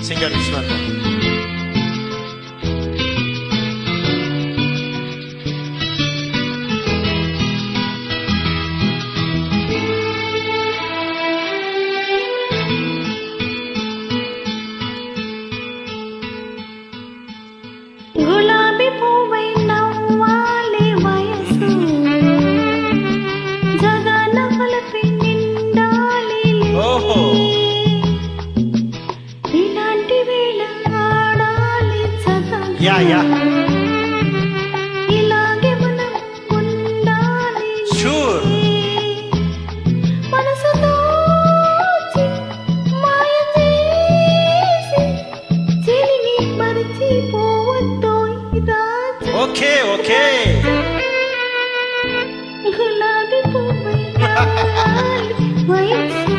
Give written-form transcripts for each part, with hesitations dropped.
Singer Vishwanath. గులాబీ పువ్వై నవ్వాలి వయసు, జగన వలపి నిండాలి. ఇలాంటి వేళ ఆడాలి చక్కగా, ఇలాగే మనం ఉండాలి. మనసు దోచి మాయ చేసి చెలిని మరచిపోవద్దు. Okay okay. గులాబీ పువ్వై నవ్వాలి వయసు,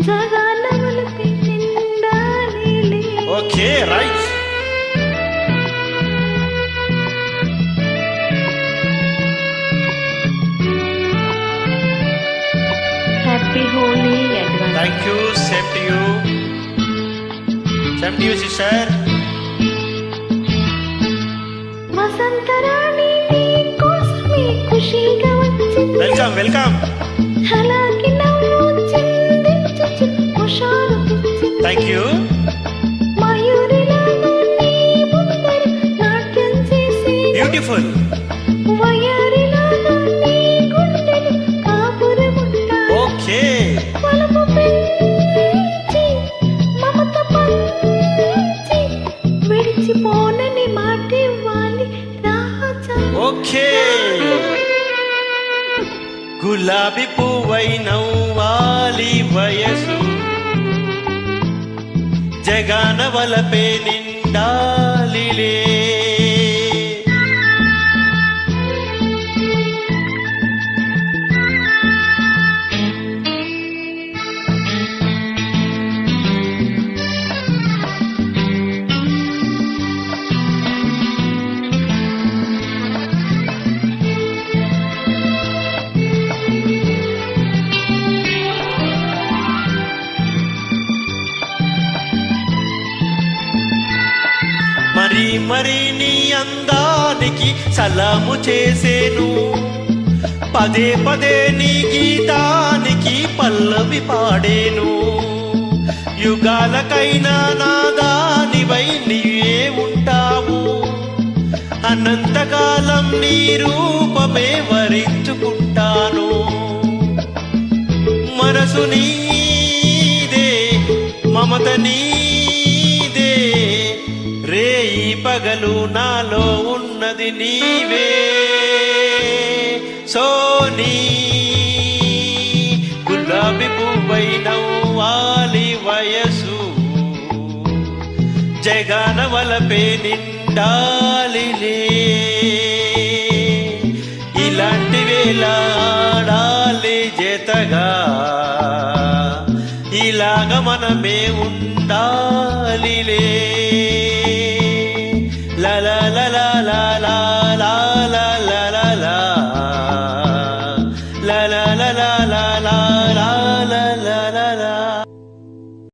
జగన వలపి నిండాలి. Okay right. Happy Holi advance. Thank you. Same to you. Same to you sister. Vasantharani కోసమే ఖుషిగా వచ్చింది. Welcome welcome. అలాగే నవ్వు చిందించు హుషారు తెచ్చింది. Thank you. మయూరిలాగా నీ ముందర నాట్యం చేసి, బ్యూటిఫుల్. వయారిలాగా నీ గుండెలు కాపురముంటాయి. ఓకే. వలపు పెంచి మమత పంచి విడిచిపోనని మాట ఇవ్వాలి రాజా. ఓకే. గులాబీ పువ్వై నవ్వాలి వయసు, జగన వలపే నిండాలిలే. మరి మరి నీ అందానికి సలాము చేసేను, పదే పదే నీ గీతానికి పల్లవి పాడేను. యుగాలకైనా నాదానివై నీవే ఉంటావు, అనంతకాలం నీ రూపమే వరించుకుంటాను. మనసు నీదే, మమత నీదే, రేయి పగలు నాలో ఉన్నది నీవే. సోనీ గులాబీ పువ్వై నవ్వాలి వయసు, జగన వలపే నిండాలిలే. ఇలాంటి వేళ ఆడాలి జతగా, ఇలాగ మనమే ఉండాలిలే.